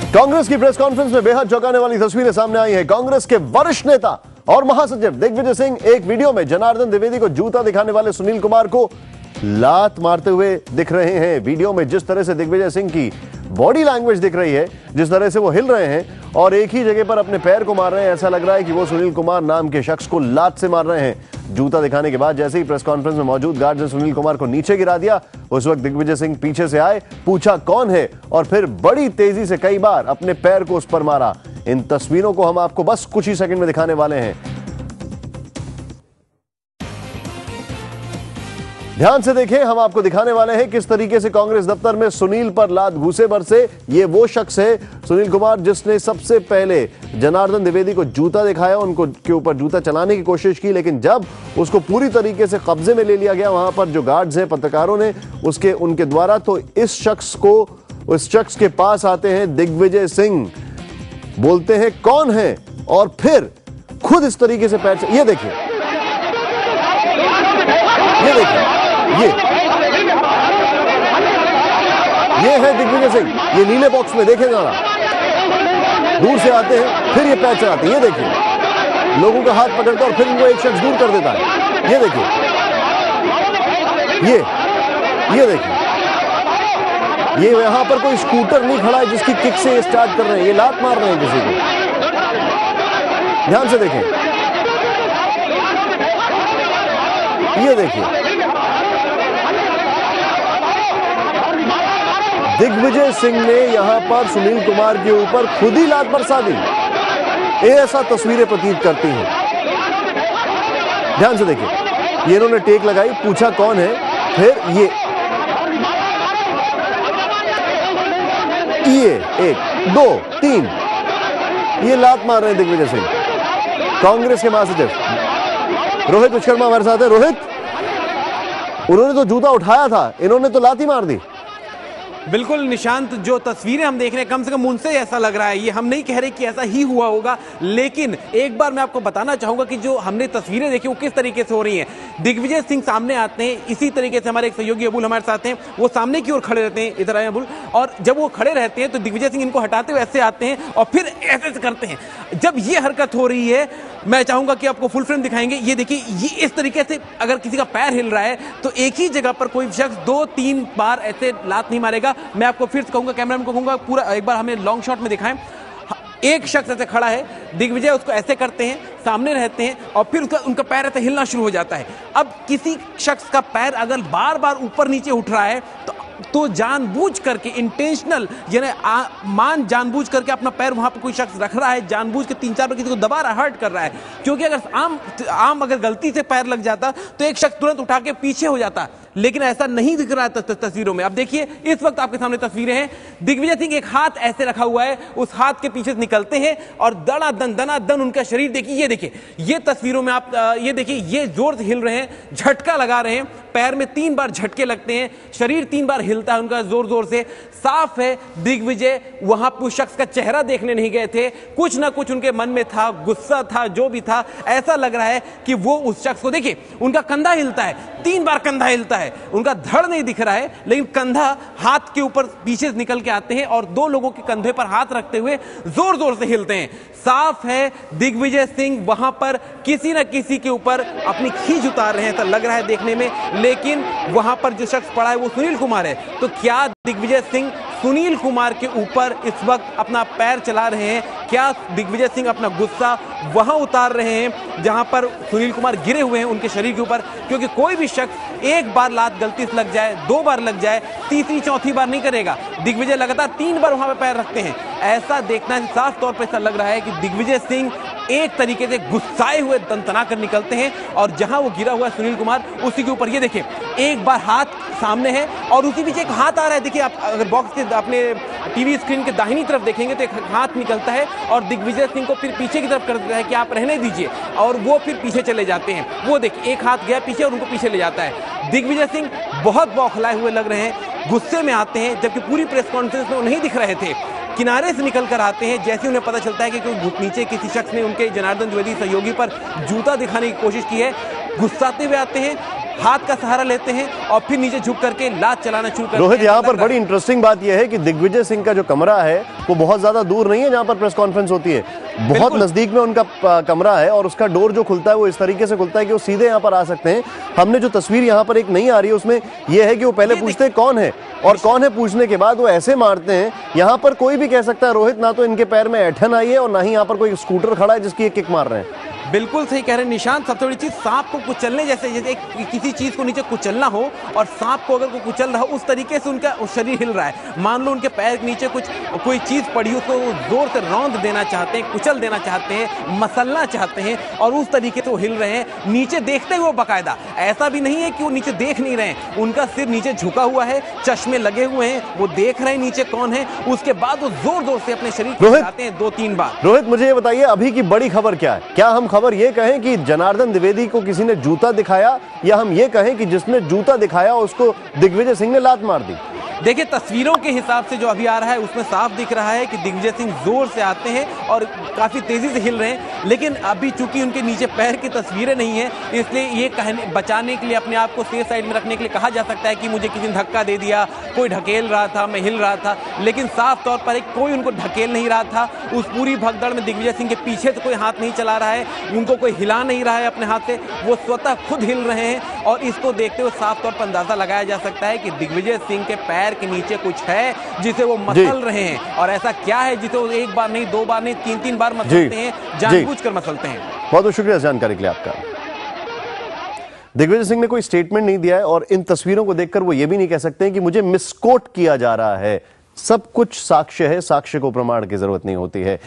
कांग्रेस की press conference में बेहद चौंकाने वाली तस्वीरें सामने आई हैं। कांग्रेस के वरिष्ठ नेता और महासचिव दिग्विजय सिंह एक वीडियो में जनार्दन द्विवेदी को जूता दिखाने वाले सुनील कुमार को लात मारते हुए दिख रहे हैं। वीडियो में जिस तरह से दिग्विजय सिंह की बॉडी लैंग्वेज दिख रही है, जिस तरह से वो हिल रहे हैं और एक ही जगह पर अपने पैर को मार रहे हैं, ऐसा लग रहा है कि वो सुनील कुमार नाम के शख्स को लात से मार रहे हैं। जूता दिखाने के बाद जैसे ही प्रेस कॉन्फ्रेंस में मौजूद गार्ड ने सुनील कुमार को नीचे गिरा दिया, उस वक्त दिग्विजय सिंह पीछे से आए, पूछा कौन है और फिर बड़ी तेजी से कई बार अपने पैर को उस पर मारा। इन तस्वीरों को हम आपको बस कुछ ही सेकंड में दिखाने वाले हैं। ध्यान से देखें, हम आपको दिखाने वाले हैं किस तरीके से कांग्रेस दफ्तर में सुनील पर लात घूसे बरसे। ये वो शख्स है सुनील कुमार जिसने सबसे पहले जनार्दन द्विवेदी को जूता दिखाया, उनको के ऊपर जूता चलाने की कोशिश की, लेकिन जब उसको पूरी तरीके से कब्जे में ले लिया गया वहां पर जो गार्ड्स हैं, पत्रकारों ने उनके द्वारा, तो इस शख्स के पास आते हैं दिग्विजय सिंह, बोलते हैं कौन है और फिर खुद इस तरीके से पैर, ये देखिए, ये देखिए, ये है दिग्विजय सिंह, ये नीले बॉक्स में देखें जरा, दूर से आते हैं फिर ये पैर चलाते हैं, ये देखिए, लोगों का हाथ पकड़ता और फिर इनको एक शख्स दूर कर देता है, ये देखिए, ये देखिए, ये यहां पर कोई स्कूटर नहीं खड़ा है जिसकी किक से ये स्टार्ट कर रहे हैं, ये लात मार रहे हैं किसी को। ध्यान से देखें, ये देखिए, दिग्विजय सिंह ने यहां पर सुनील कुमार के ऊपर खुद ही लात बरसा दी। ऐसा तस्वीरें प्रतीत करती हैं। ध्यान से देखिए, ये इन्होंने टेक लगाई, पूछा कौन है, फिर ये एक, दो, तीन, ये लात मार रहे हैं दिग्विजय सिंह। कांग्रेस के महासचिव रोहित विश्वकर्मा हमारे साथ है। रोहित, उन्होंने तो जूता उठाया था, इन्होंने तो लात ही मार दी। बिल्कुल निशांत, जो तस्वीरें हम देख रहे हैं कम से कम उनसे ऐसा लग रहा है। ये हम नहीं कह रहे कि ऐसा ही हुआ होगा, लेकिन एक बार मैं आपको बताना चाहूंगा कि जो हमने तस्वीरें देखी वो किस तरीके से हो रही हैं। दिग्विजय सिंह सामने आते हैं, इसी तरीके से हमारे एक सहयोगी अबुल हमारे साथ हैं, वो सामने की ओर खड़े रहते हैं, इधर आए अबुल, और जब वो खड़े रहते हैं तो दिग्विजय सिंह इनको हटाते हुए ऐसे आते हैं और फिर ऐसे करते हैं। जब ये हरकत हो रही है, मैं चाहूंगा कि आपको फुल फ्रेम दिखाएंगे। ये देखिए, ये इस तरीके से अगर किसी का पैर हिल रहा है तो एक ही जगह पर कोई शख्स 2-3 बार ऐसे लात नहीं मारेगा। मैं आपको फिर से कहूंगा, कैमरामैन को कहूंगा पूरा एक बार हमें लॉन्ग शॉट में दिखाएं। एक शख्स ऐसे खड़ा है, दिग्विजय उसको ऐसे करते हैं, सामने रहते हैं और फिर उनका पैर ऐसे हिलना शुरू हो जाता है। अब किसी शख्स का पैर अगर बार बार ऊपर नीचे उठ रहा है तो जानबूझ करके, इंटेंशनल, यानी जानबूझ करके अपना पैर वहां पर कोई शख्स रख रहा है, जानबूझ के 3-4 बार किसी को दबा रहा, हर्ट कर रहा है। क्योंकि अगर आम अगर गलती से पैर लग जाता तो एक शख्स तुरंत उठा के पीछे हो जाता, लेकिन ऐसा नहीं दिख रहा है तस्वीरों में। अब देखिए, इस वक्त आपके सामने तस्वीरें हैं, दिग्विजय सिंह एक हाथ ऐसे रखा हुआ है, उस हाथ के पीछे निकलते हैं और दनादन उनका शरीर देखिए, ये देखिए, ये तस्वीरों में आप ये देखिए, ये जोर से हिल रहे हैं, झटका लगा रहे हैं, पैर में 3 बार झटके लगते हैं, शरीर 3 बार हिलता है उनका जोर जोर से। साफ है दिग्विजय वहां पर उस शख्स का चेहरा देखने नहीं गए थे, कुछ ना कुछ उनके मन में था, गुस्सा था, जो भी था। ऐसा लग रहा है कि वो उस शख्स को, देखिए उनका कंधा हिलता है, 3 बार कंधा हिलता है, उनका धड़ नहीं दिख रहा है, लेकिन कंधा हाथ के ऊपर पीछे निकल के आते हैं और 2 लोगों के कंधे पर हाथ रखते हुए जोर जोर से हिलते हैं। साफ है दिग्विजय सिंह वहां पर किसी न किसी के ऊपर अपनी खींच उतार रहे हैं, ऐसा लग रहा है देखने में, लेकिन वहां पर जो शख्स पड़ा है वो सुनील कुमार है। तो क्या दिग्विजय सिंह सुनील कुमार के ऊपर इस वक्त अपना पैर चला रहे हैं? क्या दिग्विजय सिंह अपना गुस्सा वहां उतार रहे हैं जहां पर सुनील कुमार गिरे हुए हैं उनके शरीर के ऊपर? क्योंकि कोई भी शख्स एक बार लात गलती से लग जाए, 2 बार लग जाए, तीसरी चौथी बार नहीं करेगा। दिग्विजय लगातार 3 बार वहां पर पैर रखते हैं। ऐसा देखना साफ तौर पर ऐसा लग रहा है कि दिग्विजय सिंह एक तरीके से गुस्साए हुए तनतना कर निकलते हैं और जहां वो गिरा हुआ है सुनील कुमार, उसी के ऊपर ये देखिए, एक बार हाथ सामने है और उसी पीछे एक हाथ आ रहा है। देखिए, आप अगर बॉक्स के अपने टीवी स्क्रीन के दाहिनी तरफ देखेंगे तो एक हाथ निकलता है और दिग्विजय सिंह को फिर पीछे की तरफ कर देता है कि आप रहने दीजिए, और वो फिर पीछे चले जाते हैं। वो देखिए, एक हाथ गया पीछे और उनको पीछे ले जाता है। दिग्विजय सिंह बहुत बौखलाए हुए लग रहे हैं, गुस्से में आते हैं, जबकि पूरी प्रेस कॉन्फ्रेंस में वो नहीं दिख रहे थे। किनारे से निकल कर आते हैं, जैसे उन्हें पता चलता है कि नीचे किसी शख्स ने उनके जनार्दन द्विवेदी सहयोगी पर जूता दिखाने की कोशिश की है, गुस्साते हुए आते हैं, हाथ का सहारा लेते हैं और फिर नीचे झुक करके लात चलाना शुरू करते हैं। रोहित, यहाँ पर बड़ी इंटरेस्टिंग बात यह है कि दिग्विजय सिंह का जो कमरा है वो बहुत ज्यादा दूर नहीं है जहां पर प्रेस कॉन्फ्रेंस होती है, बहुत नजदीक में उनका कमरा है और उसका डोर जो खुलता है वो इस तरीके से खुलता है कि वो सीधे यहाँ पर आ सकते हैं। हमने जो तस्वीर यहाँ पर एक नहीं आ रही है उसमें यह है कि वो पहले पूछते हैं कौन है, और कौन है पूछने के बाद वो ऐसे मारते हैं। यहाँ पर कोई भी कह सकता है रोहित, ना तो इनके पैर में ऐठन आई है और ना ही यहाँ पर कोई स्कूटर खड़ा है जिसकी एक किक मार रहे हैं। बिल्कुल सही कह रहे हैं निशांत। सबसे बड़ी चीज सांप को कुचलने जैसे, जैसे किसी चीज को नीचे कुचलना हो और सांप को अगर को कुचल रहा हो उस तरीके से उनका शरीर हिल रहा है। मान लो उनके पैर के नीचे कोई चीज पड़ी हो, उसको जोर से रौंद देना चाहते हैं, कुचल देना चाहते हैं, मसलना चाहते हैं और उस तरीके से वो हिल रहे हैं नीचे देखते हुए बाकायदा। ऐसा भी नहीं है कि वो नीचे देख नहीं रहे हैं, उनका सिर नीचे झुका हुआ है, चश्मे लगे हुए हैं, वो देख रहे हैं नीचे कौन है, उसके बाद वो जोर जोर से अपने शरीर को हिलाते हैं 2-3 बार। रोहित, मुझे ये बताइए अभी की बड़ी खबर क्या है? क्या हम खबर ये कहें कि जनार्दन द्विवेदी को किसी ने जूता दिखाया, या हम ये कहें कि जिसने जूता दिखाया उसको दिग्विजय सिंह ने लात मार दी? देखिए, तस्वीरों के हिसाब से जो अभी आ रहा है उसमें साफ दिख रहा है कि दिग्विजय सिंह जोर से आते हैं और काफी तेजी से हिल रहे हैं, लेकिन अभी चूंकि उनके नीचे पैर की तस्वीरें नहीं है इसलिए ये बचाने के लिए, अपने आप को सेफ साइड में रखने के लिए कहा जा सकता है कि मुझे किसी ने धक्का दे दिया, कोई ढकेल रहा था, मैं हिल रहा था। लेकिन साफ तौर पर कोई उनको ढकेल नहीं रहा था। उस पूरी भगदड़ में दिग्विजय सिंह के पीछे तो कोई हाथ नहीं चला रहा है, उनको कोई हिला नहीं रहा है अपने हाथ से, वो स्वतः खुद हिल रहे हैं। और इसको देखते हुए साफ तौर पर अंदाजा लगाया जा सकता है कि दिग्विजय सिंह के पैर के नीचे कुछ है जिसे वो मसल रहे हैं। और ऐसा क्या है जिसे वो एक बार नहीं, 2 बार नहीं, 3-3 बार मसलते हैं, जानबूझकर मसलते हैं। बहुत बहुत शुक्रिया जानकारी के लिए आपका। दिग्विजय सिंह ने कोई स्टेटमेंट नहीं दिया है और इन तस्वीरों को देखकर वो ये भी नहीं कह सकते हैं कि मुझे मिसकोट किया जा रहा है। सब कुछ साक्ष्य है, साक्ष्य को प्रमाण की जरूरत नहीं होती है।